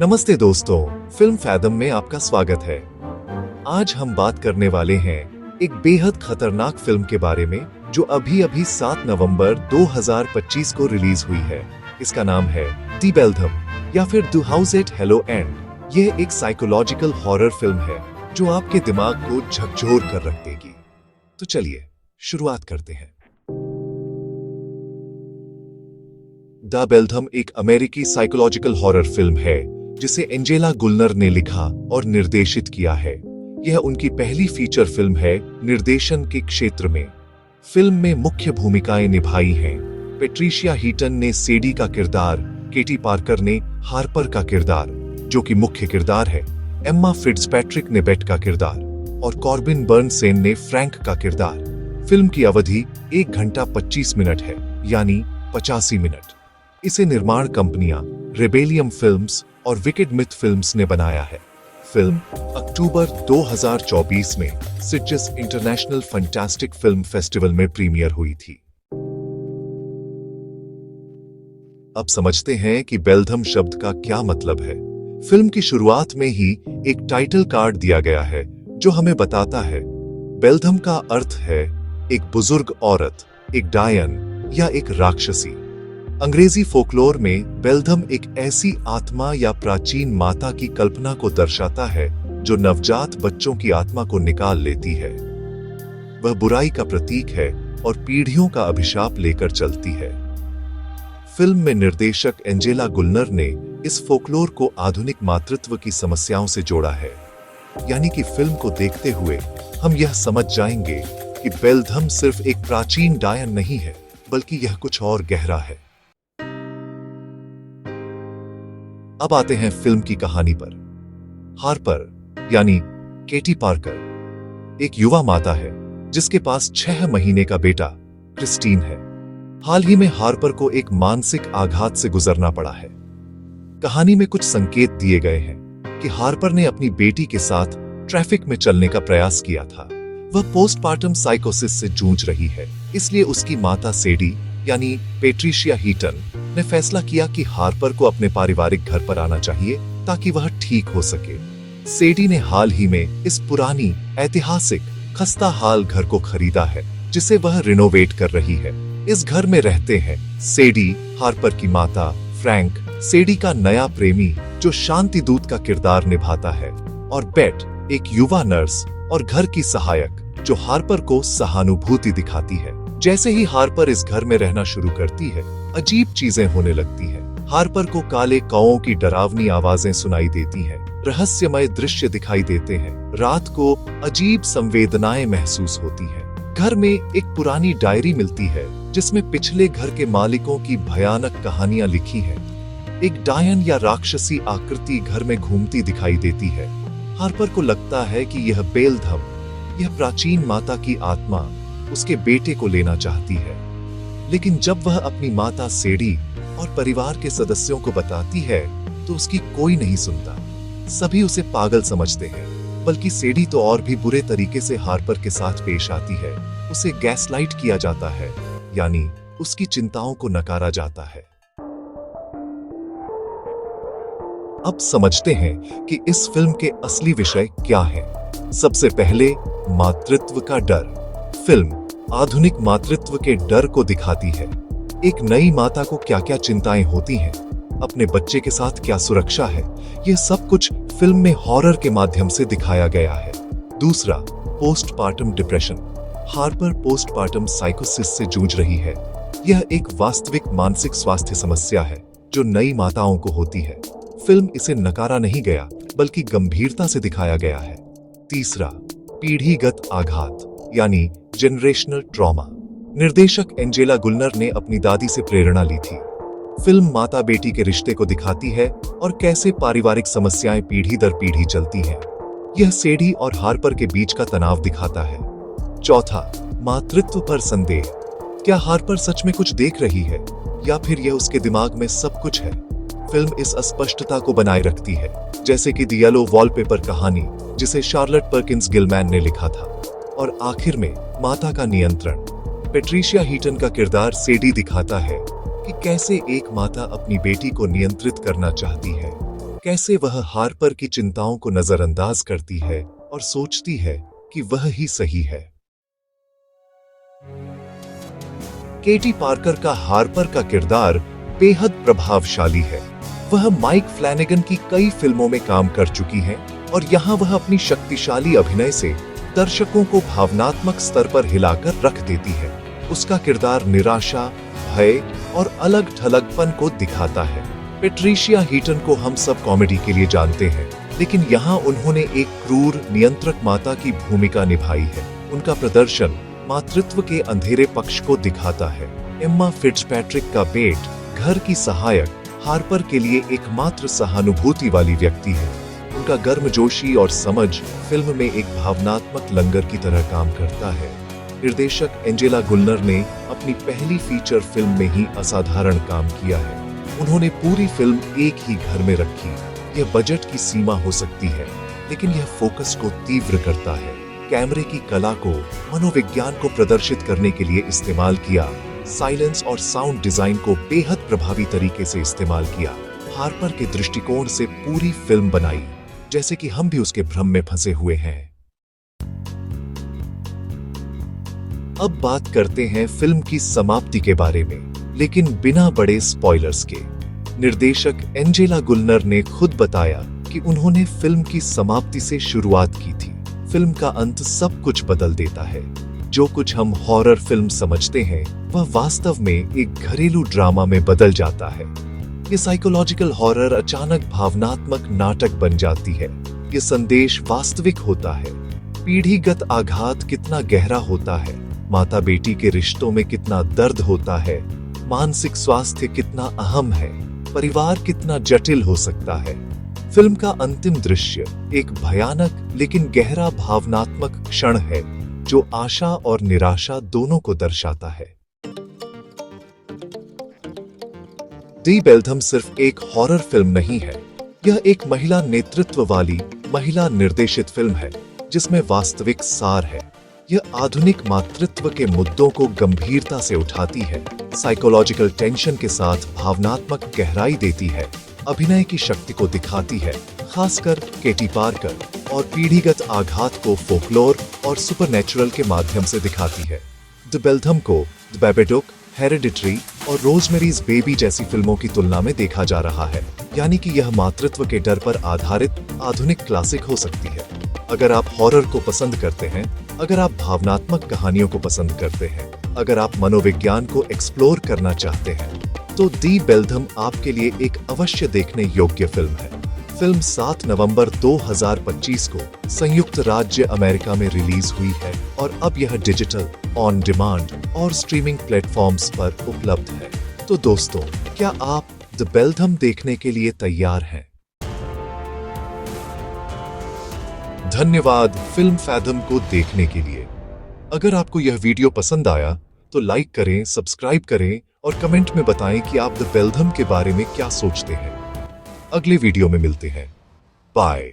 नमस्ते दोस्तों, film fathom में आपका स्वागत है। आज हम बात करने वाले हैं एक बेहद खतरनाक फिल्म के बारे में जो अभी-अभी 7 नवंबर 2025 को रिलीज हुई है। इसका नाम है दी बेल्धम या फिर the house at hello end. यह एक साइकोलॉजिकल हॉरर फिल्म है जो आपके दिमाग को झकझोर कर रख देगी। तो चलिए शुरुआत करते हैं। द बेल्धम एक अमेरिकी साइकोलॉजिकल हॉरर फिल्म है जिसे एंजेला गुल्नर ने लिखा और निर्देशित किया है। यह उनकी पहली फीचर फिल्म है निर्देशन के क्षेत्र में। फिल्म में मुख्य भूमिकाएं निभाई हैं पेट्रिशिया हीटन ने सेडी का किरदार, केटी पार्कर ने हार्पर का किरदार जो कि मुख्य किरदार है, एम्मा फिट्जपैट्रिक ने बेट का किरदार और कॉर्बिन बर्नसेन ने फ्रैंक का किरदार। फिल्म की अवधि 1 घंटा 25 मिनट है, यानी 85 मिनट। इसे निर्माण कंपनियां रेबेलियम फिल्म्स और विकेड मिथ फिल्म्स ने बनाया है। फिल्म अक्टूबर 2024 में सिटजस इंटरनेशनल फैंटास्टिक फिल्म फेस्टिवल में प्रीमियर हुई थी। अब समझते हैं कि बेल्धम शब्द का क्या मतलब है। फिल्म की शुरुआत में ही एक टाइटल कार्ड दिया गया है जो हमें बताता है बेल्धम का अर्थ है एक बुजुर्ग औरत, एक डायन या एक राक्षसी। अंग्रेजी फोकलोर में बेल्धम एक ऐसी आत्मा या प्राचीन माता की कल्पना को दर्शाता है जो नवजात बच्चों की आत्मा को निकाल लेती है। वह बुराई का प्रतीक है और पीढ़ियों का अभिशाप लेकर चलती है। फिल्म में निर्देशक एंजेला गुल्नर ने इस फोकलोर को आधुनिक मातृत्व की समस्याओं से जोड़ा है। यानी कि फिल्म को देखते हुए हम यह समझ जाएंगे कि बेल्धम सिर्फ एक प्राचीन डायन नहीं है, बल्कि यह कुछ और गहरा है। अब आते हैं फिल्म की कहानी पर। हार्पर यानी केटी पार्कर एक युवा माता है जिसके पास 6 महीने का बेटा क्रिस्टीन है। हाल ही में हार्पर को एक मानसिक आघात से गुजरना पड़ा है। कहानी में कुछ संकेत दिए गए हैं कि हार्पर ने अपनी बेटी के साथ ट्रैफिक में चलने का प्रयास किया था। वह पोस्टमार्टम साइकोसिस से जूझ रही है, इसलिए उसकी माता सेडी यानी पेट्रिशिया हीटन ने फैसला किया कि हार्पर को अपने पारिवारिक घर पर आना चाहिए ताकि वह ठीक हो सके। सेडी ने हाल ही में इस पुरानी ऐतिहासिक खस्ता हाल घर को खरीदा है जिसे वह रिनोवेट कर रही है। इस घर में रहते हैं सेडी, हार्पर की माता, फ्रैंक, सेडी का नया प्रेमी जो शांति दूत का किरदार निभाता है, और बेट, एक युवा नर्स और घर की सहायक जो हार्पर को सहानुभूति दिखाती है। जैसे ही हार्पर इस घर में रहना शुरू करती है, अजीब चीजें होने लगती हैं। हार्पर को काले कौओं की डरावनी आवाजें सुनाई देती हैं, रहस्यमय दृश्य दिखाई देते हैं, रात को अजीब संवेदनाएं महसूस होती हैं। घर में एक पुरानी डायरी मिलती है जिसमें पिछले घर के मालिकों की भयानक कहानियां लिखी हैं। एक डायन या राक्षसी आकृति घर में घूमती दिखाई देती है। हार्पर को लगता है कि यह बेल्धम, यह प्राचीन माता की आत्मा उसके बेटे को लेना चाहती है। लेकिन जब वह अपनी माता सेडी और परिवार के सदस्यों को बताती है तो उसकी कोई नहीं सुनता। सभी उसे पागल समझते हैं, बल्कि सेडी तो और भी बुरे तरीके से हार्पर के साथ पेश आती है। उसे गैसलाइट किया जाता है, यानी उसकी चिंताओं को नकारा जाता है। अब समझते हैं कि इस फिल्म के असली विषय क्या हैं। सबसे पहले मातृत्व का डर। फिल्म आधुनिक मातृत्व के डर को दिखाती है। एक नई माता को क्या क्या चिंताएं होती हैं, अपने बच्चे के साथ क्या सुरक्षा है, यह सब कुछ फिल्म में हॉरर के माध्यम से दिखाया गया है। दूसरा, पोस्टपार्टम डिप्रेशन। हार्पर पोस्टपार्टम साइकोसिस से जूझ रही है। यह एक वास्तविक मानसिक स्वास्थ्य समस्या है जो नई माताओं को होती है। फिल्म इसे नकारा नहीं गया, बल्कि गंभीरता से दिखाया गया है। तीसरा, पीढ़ीगत आघात यानी जेनरेशनल ट्रॉमा। निर्देशक एंजेला गुल्नर ने अपनी दादी से प्रेरणा ली थी। फिल्म माता बेटी के रिश्ते को दिखाती है और कैसे पारिवारिक समस्याएं पीढ़ी दर पीढ़ी चलती हैं। यह सेडी और हार्पर के बीच का तनाव दिखाता है। चौथा, मातृत्व पर संदेह। क्या हार्पर सच में कुछ देख रही है या फिर यह उसके दिमाग में सब कुछ है? फिल्म इस अस्पष्टता को बनाए रखती है, जैसे कि द येलो वॉलपेपर कहानी जिसे शार्लेट पर्किंस गिलमैन ने लिखा था। और आखिर में माता का नियंत्रण। पेट्रिशिया हीटन का किरदार सेडी दिखाता है कि कैसे एक माता अपनी बेटी को नियंत्रित करना चाहती है, कैसे वह हार्पर की चिंताओं को नजरअंदाज करती है और सोचती है कि वह ही सही है। केटी पार्कर का हार्पर का किरदार बेहद प्रभावशाली है। वह माइक फ्लैनेगन की कई फिल्मों में काम कर चुकी है और यहाँ वह अपनी शक्तिशाली अभिनय से दर्शकों को भावनात्मक स्तर पर हिलाकर रख देती है। उसका किरदार निराशा, भय और अलग थलगपन को दिखाता है। पेट्रिशिया हीटन को हम सब कॉमेडी के लिए जानते हैं, लेकिन यहाँ उन्होंने एक क्रूर नियंत्रक माता की भूमिका निभाई है। उनका प्रदर्शन मातृत्व के अंधेरे पक्ष को दिखाता है। एम्मा फिट्जपैट्रिक का बेट, घर की सहायक, हार्पर के लिए एकमात्र सहानुभूति वाली व्यक्ति है। उनका गर्मजोशी और समझ फिल्म में एक भावनात्मक लंगर की तरह काम करता है। निर्देशक एंजेला गुल्नर ने अपनी पहली फीचर फिल्म में ही असाधारण काम किया है। उन्होंने पूरी फिल्म एक ही घर में रखी। यह बजट की सीमा हो सकती है, लेकिन यह फोकस को तीव्र करता है। कैमरे की कला को, मनोविज्ञान को प्रदर्शित करने के लिए इस्तेमाल किया। साइलेंस और साउंड डिजाइन को बेहद प्रभावी तरीके से इस्तेमाल किया। हार्पर के दृष्टिकोण से पूरी फिल्म बनाई, जैसे कि हम भी उसके भ्रम में फंसे हुए हैं। अब बात करते हैं फिल्म की समाप्ति के बारे में, लेकिन बिना बड़े स्पॉयलर्स के। निर्देशक एंजेला गुल्नर ने खुद बताया कि उन्होंने फिल्म की समाप्ति से शुरुआत की थी। फिल्म का अंत सब कुछ बदल देता है। जो कुछ हम हॉरर फिल्म समझते हैं, वह वास्तव में एक घरेलू ड्रामा में बदल जाता है। ये साइकोलॉजिकल हॉरर अचानक भावनात्मक नाटक बन जाती है। ये संदेश वास्तविक होता है। पीढ़ीगत आघात कितना गहरा होता है, माता बेटी के रिश्तों में कितना दर्द होता है, मानसिक स्वास्थ्य कितना अहम है, परिवार कितना जटिल हो सकता है। फिल्म का अंतिम दृश्य एक भयानक लेकिन गहरा भावनात्मक क्षण है, जो आशा और निराशा दोनों को दर्शाता है। दी बेल्थम सिर्फ एक हॉरर फिल्म नहीं है, यह एक महिला नेतृत्व वाली, महिला निर्देशित फिल्म है, जिसमें वास्तविक सार है। यह आधुनिक मातृत्व के मुद्दों को गंभीरता से उठाती है, साइकोलॉजिकल टेंशन के साथ भावनात्मक गहराई देती है, अभिनय की शक्ति को दिखाती है, खासकर केटी पार्कर, और पीढ़ीगत आघात को फोकलोर और सुपरनैचुरल के माध्यम से दिखाती है। द बेल्थम को द बैबाडोक, हेरेडिटरी और रोजमेरीज बेबी जैसी फिल्मों की तुलना में देखा जा रहा है, यानी कि यह मातृत्व के डर पर आधारित आधुनिक क्लासिक हो सकती है। अगर आप हॉरर को पसंद करते हैं, अगर आप भावनात्मक कहानियों को पसंद करते हैं, अगर आप मनोविज्ञान को एक्सप्लोर करना चाहते हैं, तो दी बेल्थम आपके लिए एक अवश्य देखने योग्य फिल्म है। फिल्म 7 नवंबर 2025 को संयुक्त राज्य अमेरिका में रिलीज हुई है और अब यह डिजिटल, ऑन डिमांड और स्ट्रीमिंग प्लेटफॉर्म्स पर उपलब्ध है। तो दोस्तों, क्या आप द बेल्थम देखने के लिए तैयार हैं? धन्यवाद फिल्म फैथम को देखने के लिए। अगर आपको यह वीडियो पसंद आया तो लाइक करें, सब्सक्राइब करें और कमेंट में बताएं कि आप द बेल्थम के बारे में क्या सोचते हैं। अगले वीडियो में मिलते हैं। बाय।